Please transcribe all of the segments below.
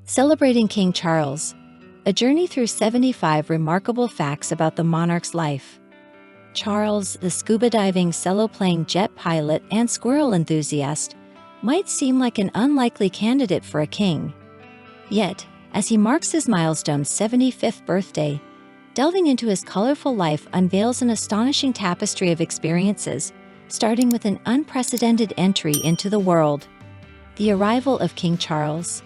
Celebrating King Charles. A journey through 75 remarkable facts about the monarch's life. Charles, the scuba diving, cello-playing jet pilot, and squirrel enthusiast, might seem like an unlikely candidate for a king. Yet, as he marks his milestone 75th birthday, delving into his colorful life unveils an astonishing tapestry of experiences, starting with an unprecedented entry into the world. The arrival of King Charles.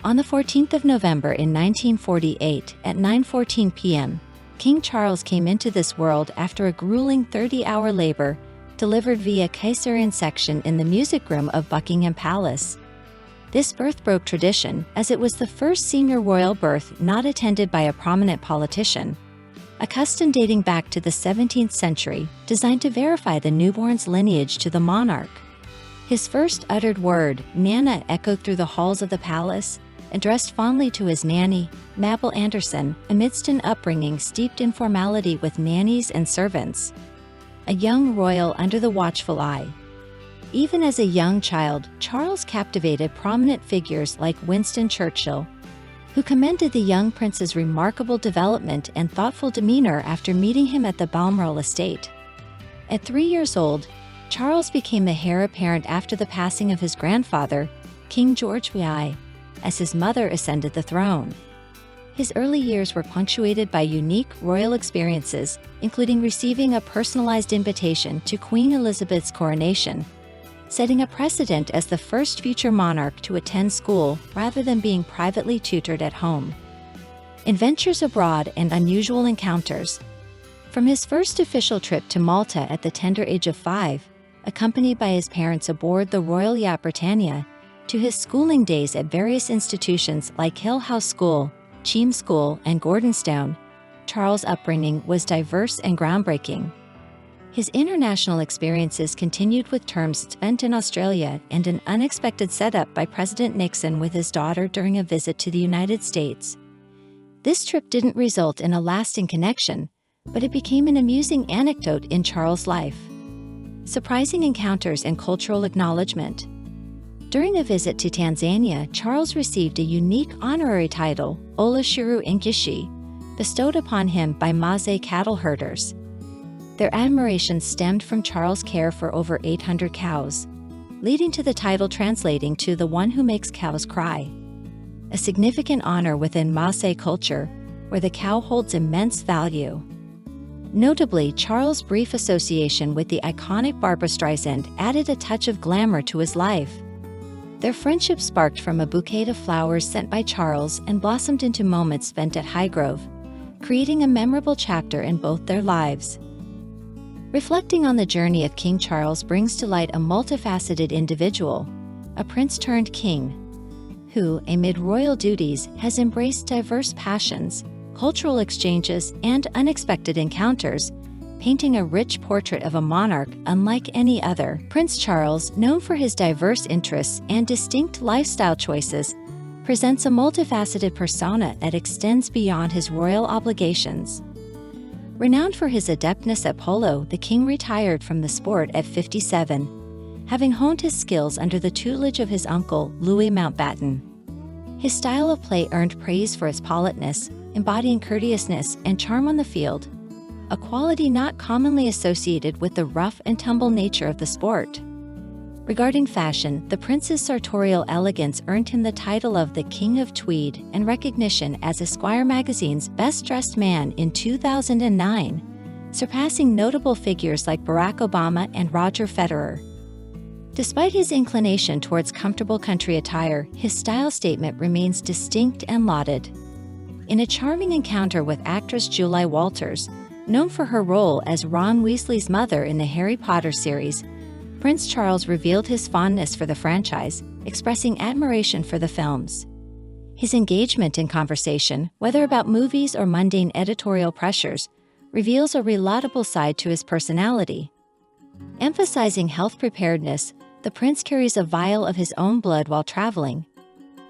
On the 14th of November in 1948 at 9:14 p.m., King Charles came into this world after a grueling 30-hour labor delivered via caesarean section in the music room of Buckingham Palace. This birth broke tradition, as it was the first senior royal birth not attended by a prominent politician, a custom dating back to the 17th century designed to verify the newborn's lineage to the monarch. His first uttered word, Nana, echoed through the halls of the palace, addressed fondly to his nanny, Mabel Anderson, amidst an upbringing steeped in formality with nannies and servants. A young royal under the watchful eye. Even as a young child, Charles captivated prominent figures like Winston Churchill, who commended the young prince's remarkable development and thoughtful demeanor after meeting him at the Balmoral estate. At 3 years old, Charles became the heir apparent after the passing of his grandfather, King George VI, as his mother ascended the throne. His early years were punctuated by unique royal experiences, including receiving a personalized invitation to Queen Elizabeth's coronation, setting a precedent as the first future monarch to attend school rather than being privately tutored at home. Adventures abroad and unusual encounters. From his first official trip to Malta at the tender age of 5, accompanied by his parents aboard the Royal Yacht Britannia, to his schooling days at various institutions like Hill House School, Cheam School, and Gordonstown, Charles' upbringing was diverse and groundbreaking. His international experiences continued with terms spent in Australia and an unexpected setup by President Nixon with his daughter during a visit to the United States. This trip didn't result in a lasting connection, but it became an amusing anecdote in Charles' life. Surprising encounters and cultural acknowledgement. During a visit to Tanzania, Charles received a unique honorary title, Olashiru Inkishi, bestowed upon him by Maasai cattle herders. Their admiration stemmed from Charles' care for over 800 cows, leading to the title translating to the one who makes cows cry. A significant honor within Maasai culture, where the cow holds immense value. Notably, Charles' brief association with the iconic Barbra Streisand added a touch of glamour to his life. Their friendship sparked from a bouquet of flowers sent by Charles and blossomed into moments spent at Highgrove, creating a memorable chapter in both their lives. Reflecting on the journey of King Charles brings to light a multifaceted individual, a prince turned king, who, amid royal duties, has embraced diverse passions, cultural exchanges, and unexpected encounters, painting a rich portrait of a monarch unlike any other. Prince Charles, known for his diverse interests and distinct lifestyle choices, presents a multifaceted persona that extends beyond his royal obligations. Renowned for his adeptness at polo, the king retired from the sport at 57, having honed his skills under the tutelage of his uncle, Louis Mountbatten. His style of play earned praise for its politeness, embodying courteousness and charm on the field, a quality not commonly associated with the rough and tumble nature of the sport. Regarding fashion, the prince's sartorial elegance earned him the title of the King of Tweed and recognition as Esquire magazine's best-dressed man in 2009, surpassing notable figures like Barack Obama and Roger Federer. Despite his inclination towards comfortable country attire, his style statement remains distinct and lauded. In a charming encounter with actress Julie Walters, known for her role as Ron Weasley's mother in the Harry Potter series, Prince Charles revealed his fondness for the franchise, expressing admiration for the films. His engagement in conversation, whether about movies or mundane editorial pressures, reveals a relatable side to his personality. Emphasizing health preparedness, the prince carries a vial of his own blood while traveling,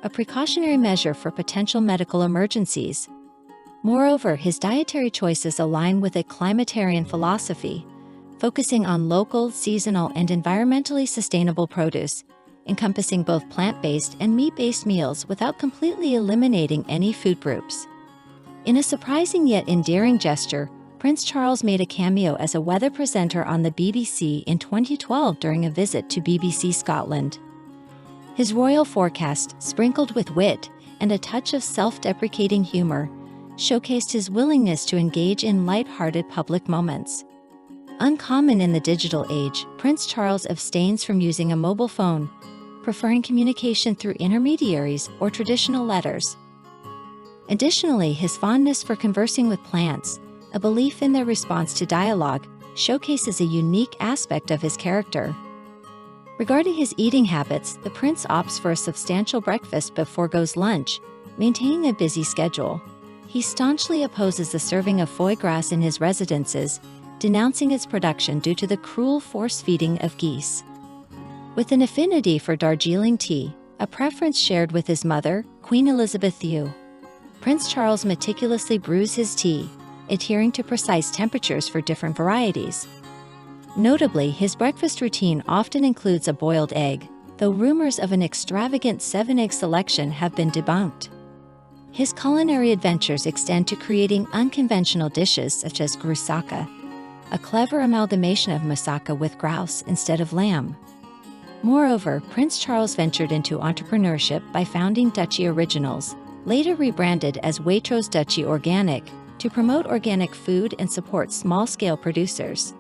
a precautionary measure for potential medical emergencies. Moreover, his dietary choices align with a climatarian philosophy, focusing on local, seasonal, and environmentally sustainable produce, encompassing both plant-based and meat-based meals without completely eliminating any food groups. In a surprising yet endearing gesture, Prince Charles made a cameo as a weather presenter on the BBC in 2012 during a visit to BBC Scotland. His royal forecast, sprinkled with wit and a touch of self-deprecating humor, showcased his willingness to engage in light-hearted public moments. Uncommon in the digital age, Prince Charles abstains from using a mobile phone, preferring communication through intermediaries or traditional letters. Additionally, his fondness for conversing with plants, a belief in their response to dialogue, showcases a unique aspect of his character. Regarding his eating habits, the prince opts for a substantial breakfast but forgoes lunch, maintaining a busy schedule. He staunchly opposes the serving of foie gras in his residences, denouncing its production due to the cruel force-feeding of geese. With an affinity for Darjeeling tea, a preference shared with his mother, Queen Elizabeth II, Prince Charles meticulously brews his tea, adhering to precise temperatures for different varieties. Notably, his breakfast routine often includes a boiled egg, though rumors of an extravagant 7-egg selection have been debunked. His culinary adventures extend to creating unconventional dishes such as groussaca, a clever amalgamation of moussaka with grouse instead of lamb. Moreover, Prince Charles ventured into entrepreneurship by founding Duchy Originals, later rebranded as Waitrose Duchy Organic, to promote organic food and support small-scale producers.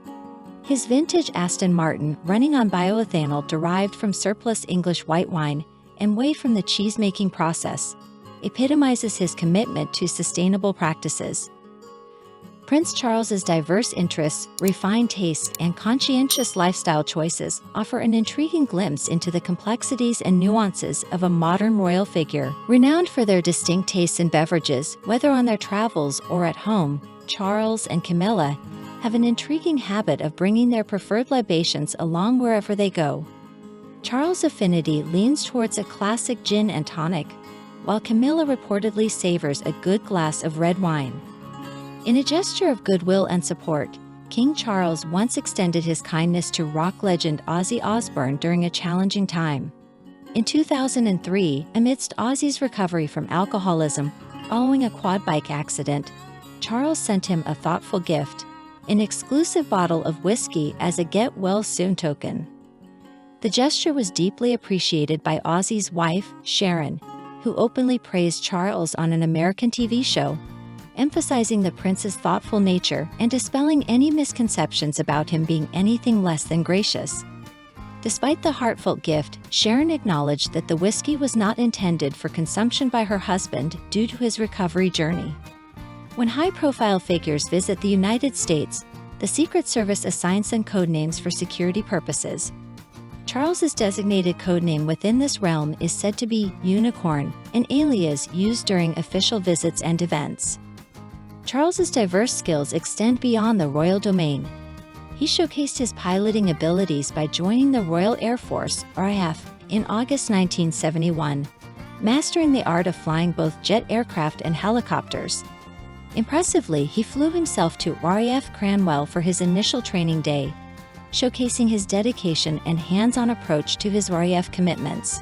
His vintage Aston Martin, running on bioethanol derived from surplus English white wine and whey from the cheese-making process, epitomizes his commitment to sustainable practices. Prince Charles's diverse interests, refined tastes, and conscientious lifestyle choices offer an intriguing glimpse into the complexities and nuances of a modern royal figure. Renowned for their distinct tastes in beverages, whether on their travels or at home, Charles and Camilla have an intriguing habit of bringing their preferred libations along wherever they go. Charles' affinity leans towards a classic gin and tonic, while Camilla reportedly savors a good glass of red wine. In a gesture of goodwill and support, King Charles once extended his kindness to rock legend Ozzy Osbourne during a challenging time. In 2003, amidst Ozzy's recovery from alcoholism following a quad bike accident, Charles sent him a thoughtful gift, an exclusive bottle of whiskey as a get-well-soon token. The gesture was deeply appreciated by Ozzy's wife, Sharon, who openly praised Charles on an American TV show, emphasizing the prince's thoughtful nature and dispelling any misconceptions about him being anything less than gracious. Despite the heartfelt gift, Sharon acknowledged that the whiskey was not intended for consumption by her husband due to his recovery journey. When high-profile figures visit the United States, the Secret Service assigns them codenames for security purposes. Charles's designated codename within this realm is said to be Unicorn, an alias used during official visits and events. Charles's diverse skills extend beyond the royal domain. He showcased his piloting abilities by joining the Royal Air Force, RAF, in August 1971, mastering the art of flying both jet aircraft and helicopters. Impressively, he flew himself to RAF Cranwell for his initial training day, showcasing his dedication and hands-on approach to his RAF commitments.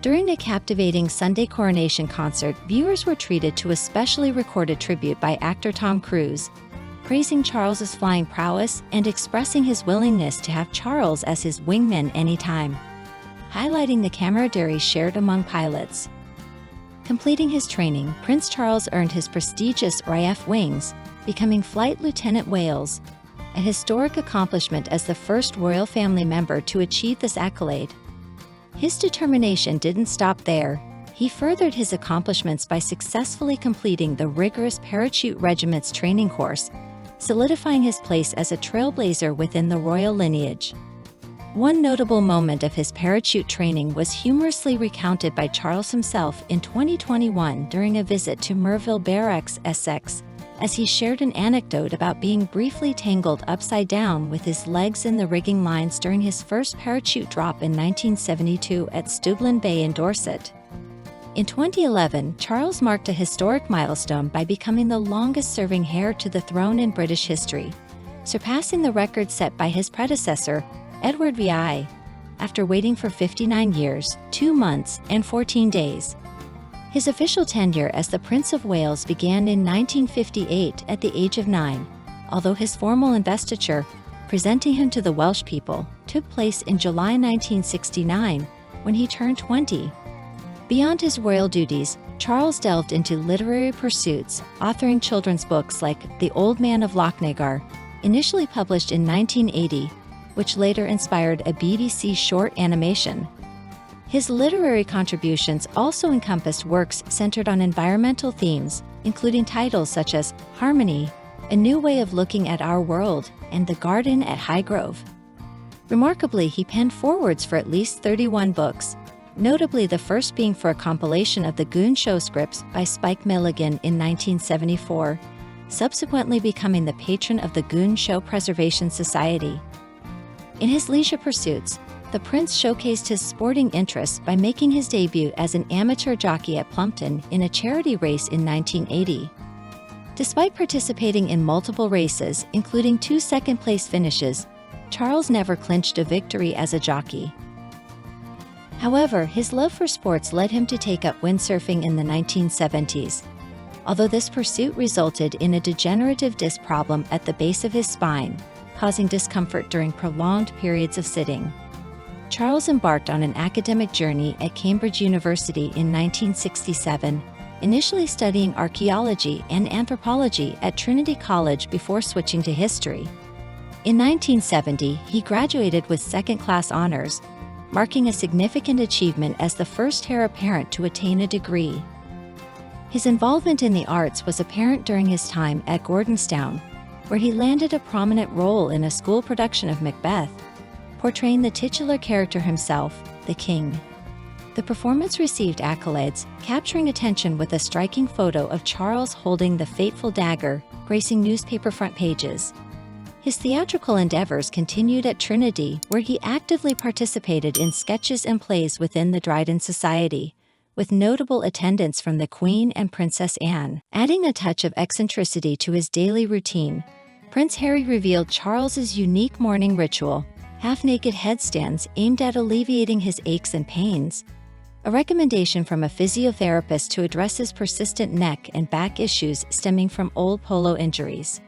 During a captivating Sunday coronation concert, viewers were treated to a specially recorded tribute by actor Tom Cruise, praising Charles's flying prowess and expressing his willingness to have Charles as his wingman anytime, highlighting the camaraderie shared among pilots. Completing his training, Prince Charles earned his prestigious RAF wings, becoming Flight Lieutenant Wales, a historic accomplishment as the first royal family member to achieve this accolade. His determination didn't stop there. He furthered his accomplishments by successfully completing the rigorous Parachute Regiment's training course, solidifying his place as a trailblazer within the royal lineage. One notable moment of his parachute training was humorously recounted by Charles himself in 2021 during a visit to Merville Barracks, Essex, as he shared an anecdote about being briefly tangled upside down with his legs in the rigging lines during his first parachute drop in 1972 at Stublin Bay in Dorset. In 2011, Charles marked a historic milestone by becoming the longest-serving heir to the throne in British history, surpassing the record set by his predecessor, Edward VI. after waiting for 59 years, 2 months, and 14 days. His official tenure as the Prince of Wales began in 1958 at the age of 9, although his formal investiture, presenting him to the Welsh people, took place in July 1969, when he turned 20. Beyond his royal duties, Charles delved into literary pursuits, authoring children's books like The Old Man of Lochnagar, initially published in 1980, which later inspired a BBC short animation. His literary contributions also encompassed works centered on environmental themes, including titles such as Harmony, A New Way of Looking at Our World, and The Garden at Highgrove. Remarkably, he penned forewords for at least 31 books, notably the first being for a compilation of the Goon Show scripts by Spike Milligan in 1974, subsequently becoming the patron of the Goon Show Preservation Society. In his leisure pursuits, the prince showcased his sporting interests by making his debut as an amateur jockey at Plumpton in a charity race in 1980. Despite participating in multiple races, including 2 second-place finishes, Charles never clinched a victory as a jockey. However, his love for sports led him to take up windsurfing in the 1970s. Although this pursuit resulted in a degenerative disc problem at the base of his spine, causing discomfort during prolonged periods of sitting, Charles embarked on an academic journey at Cambridge University in 1967, initially studying archaeology and anthropology at Trinity College before switching to history. In 1970, he graduated with second-class honors, marking a significant achievement as the first heir apparent to attain a degree. His involvement in the arts was apparent during his time at Gordonstoun, where he landed a prominent role in a school production of Macbeth, portraying the titular character himself, the king. The performance received accolades, capturing attention with a striking photo of Charles holding the fateful dagger, gracing newspaper front pages. His theatrical endeavors continued at Trinity, where he actively participated in sketches and plays within the Dryden Society, with notable attendance from the Queen and Princess Anne. Adding a touch of eccentricity to his daily routine, Prince Harry revealed Charles's unique morning ritual, half-naked headstands aimed at alleviating his aches and pains, a recommendation from a physiotherapist to address his persistent neck and back issues stemming from old polo injuries.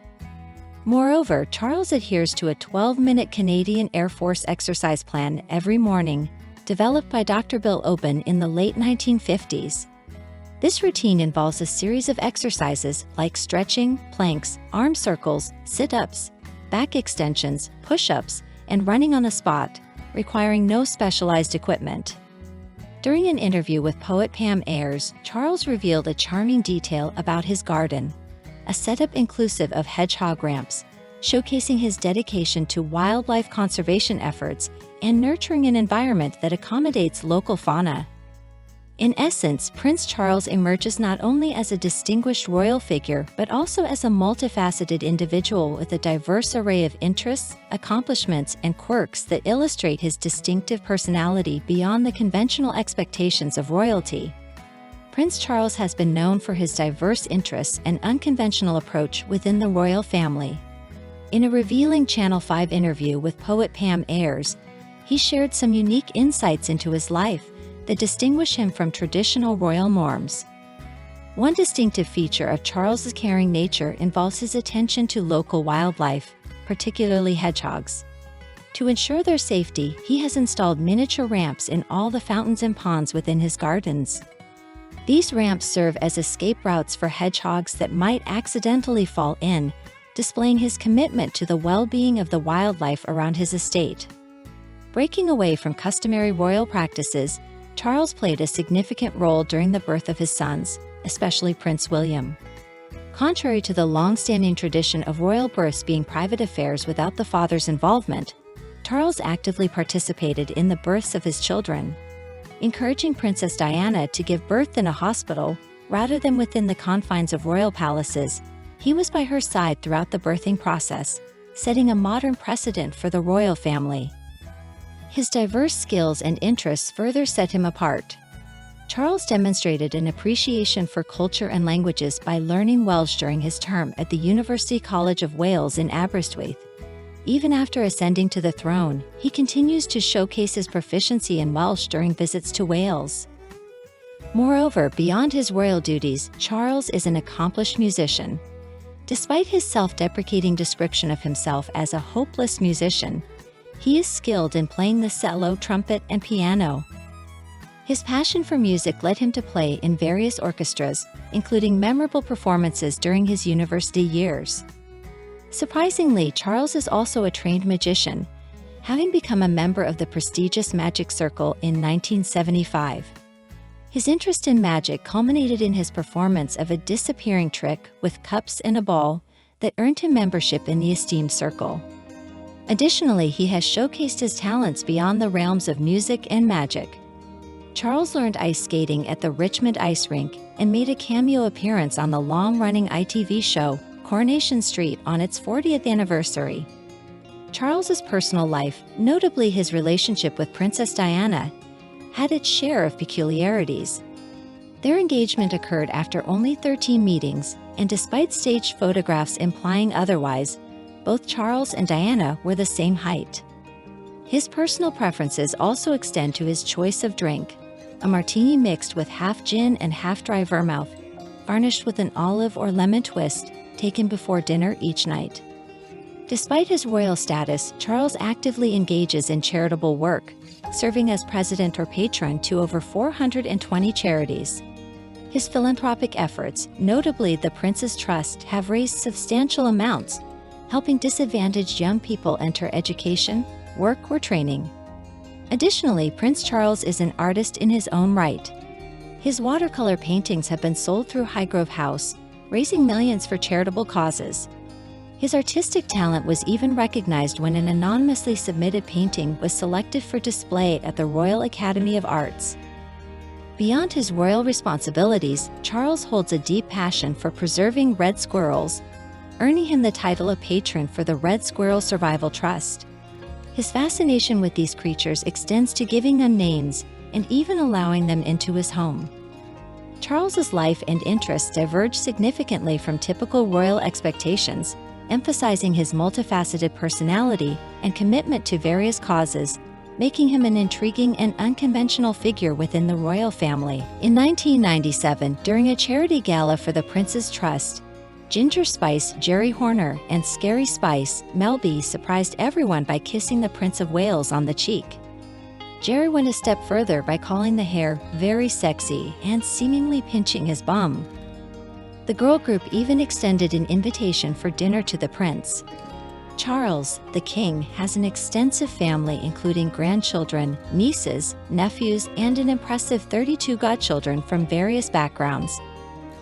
Moreover, Charles adheres to a 12-minute Canadian Air Force exercise plan every morning, developed by Dr. Bill Oben in the late 1950s. This routine involves a series of exercises like stretching, planks, arm circles, sit-ups, back extensions, push-ups, and running on the spot, requiring no specialized equipment. During an interview with poet Pam Ayres, Charles revealed a charming detail about his garden, a setup inclusive of hedgehog ramps, showcasing his dedication to wildlife conservation efforts and nurturing an environment that accommodates local fauna. In essence, Prince Charles emerges not only as a distinguished royal figure but also as a multifaceted individual with a diverse array of interests, accomplishments, and quirks that illustrate his distinctive personality beyond the conventional expectations of royalty. Prince Charles has been known for his diverse interests and unconventional approach within the royal family. In a revealing Channel 5 interview with poet Pam Ayres, he shared some unique insights into his life that distinguish him from traditional royal norms. One distinctive feature of Charles's caring nature involves his attention to local wildlife, particularly hedgehogs. To ensure their safety, he has installed miniature ramps in all the fountains and ponds within his gardens. These ramps serve as escape routes for hedgehogs that might accidentally fall in, displaying his commitment to the well-being of the wildlife around his estate. Breaking away from customary royal practices, Charles played a significant role during the birth of his sons, especially Prince William. Contrary to the long-standing tradition of royal births being private affairs without the father's involvement, Charles actively participated in the births of his children, encouraging Princess Diana to give birth in a hospital rather than within the confines of royal palaces. He was by her side throughout the birthing process, setting a modern precedent for the royal family. His diverse skills and interests further set him apart. Charles demonstrated an appreciation for culture and languages by learning Welsh during his term at the University College of Wales in Aberystwyth. even after ascending to the throne, he continues to showcase his proficiency in Welsh during visits to Wales. Moreover, beyond his royal duties, Charles is an accomplished musician. Despite his self-deprecating description of himself as a hopeless musician, he is skilled in playing the cello, trumpet, and piano. His passion for music led him to play in various orchestras, including memorable performances during his university years. Surprisingly, Charles is also a trained magician, having become a member of the prestigious Magic Circle in 1975. His interest in magic culminated in his performance of a disappearing trick with cups and a ball that earned him membership in the esteemed circle. Additionally, he has showcased his talents beyond the realms of music and magic. Charles learned ice skating at the Richmond Ice Rink and made a cameo appearance on the long-running ITV show Coronation Street on its 40th anniversary. Charles's personal life, notably his relationship with Princess Diana, had its share of peculiarities. Their engagement occurred after only 13 meetings, and despite staged photographs implying otherwise, both Charles and Diana were the same height. His personal preferences also extend to his choice of drink, a martini mixed with half gin and half dry vermouth, garnished with an olive or lemon twist, taken before dinner each night. Despite his royal status, Charles actively engages in charitable work, serving as president or patron to over 420 charities. His philanthropic efforts, notably the Prince's Trust, have raised substantial amounts, helping disadvantaged young people enter education, work, or training. Additionally, Prince Charles is an artist in his own right. His watercolor paintings have been sold through Highgrove House, raising millions for charitable causes. His artistic talent was even recognized when an anonymously submitted painting was selected for display at the Royal Academy of Arts. Beyond his royal responsibilities, Charles holds a deep passion for preserving red squirrels, earning him the title of patron for the Red Squirrel Survival Trust. His fascination with these creatures extends to giving them names and even allowing them into his home. Charles's life and interests diverge significantly from typical royal expectations, emphasizing his multifaceted personality and commitment to various causes, making him an intriguing and unconventional figure within the royal family. In 1997, during a charity gala for the Prince's Trust, Ginger Spice, Jerry Horner, and Scary Spice, Mel B, surprised everyone by kissing the Prince of Wales on the cheek. Jerry went a step further by calling the hair very sexy and seemingly pinching his bum. The girl group even extended an invitation for dinner to the prince. Charles, the king, has an extensive family including grandchildren, nieces, nephews, and an impressive 32 godchildren from various backgrounds.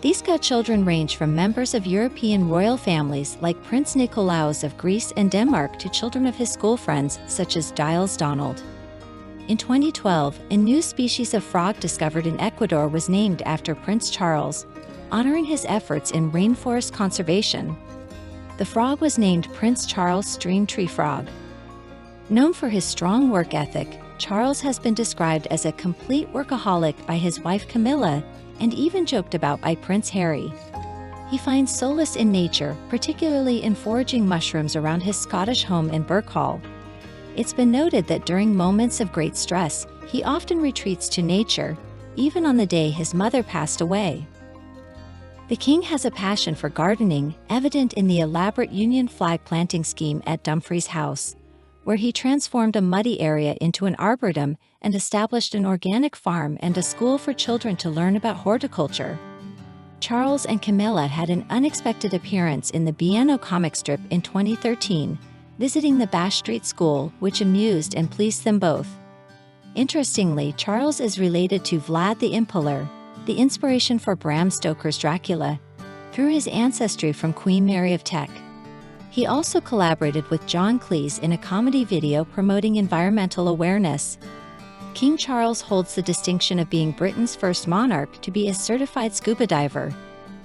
These godchildren range from members of European royal families like Prince Nikolaos of Greece and Denmark to children of his school friends such as Giles Donald. In 2012, a new species of frog discovered in Ecuador was named after Prince Charles, honoring his efforts in rainforest conservation. The frog was named Prince Charles Stream Tree Frog. Known for his strong work ethic, Charles has been described as a complete workaholic by his wife Camilla and even joked about by Prince Harry. He finds solace in nature, particularly in foraging mushrooms around his Scottish home in Birkhall. It's been noted that during moments of great stress, he often retreats to nature, even on the day his mother passed away. The king has a passion for gardening, evident in the elaborate Union flag planting scheme at Dumfries House, where he transformed a muddy area into an arboretum and established an organic farm and a school for children to learn about horticulture. Charles and Camilla had an unexpected appearance in the Bienno comic strip in 2013, visiting the Bash Street School, which amused and pleased them both. Interestingly, Charles is related to Vlad the Impaler, the inspiration for Bram Stoker's Dracula, through his ancestry from Queen Mary of Teck. He also collaborated with John Cleese in a comedy video promoting environmental awareness. King Charles holds the distinction of being Britain's first monarch to be a certified scuba diver.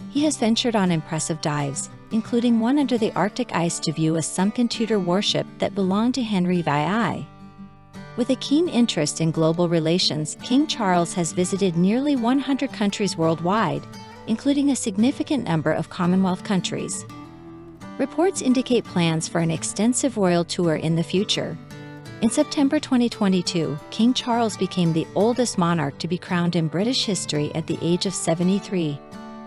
He has ventured on impressive dives, including one under the Arctic ice to view a sunken Tudor warship that belonged to Henry VI. With a keen interest in global relations, King Charles has visited nearly 100 countries worldwide, including a significant number of Commonwealth countries. Reports indicate plans for an extensive royal tour in the future. In September 2022, King Charles became the oldest monarch to be crowned in British history at the age of 73,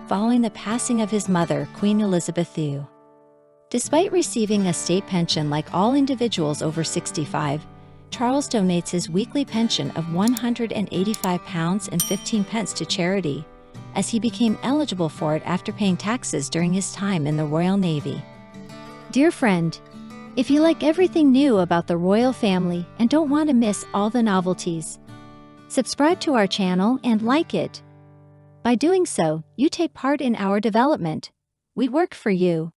following the passing of his mother, Queen Elizabeth II. Despite receiving a state pension like all individuals over 65, Charles donates his weekly pension of £185.15 to charity, as he became eligible for it after paying taxes during his time in the Royal Navy. Dear friend, if you like everything new about the royal family and don't want to miss all the novelties, subscribe to our channel and like it. By doing so, you take part in our development. We work for you.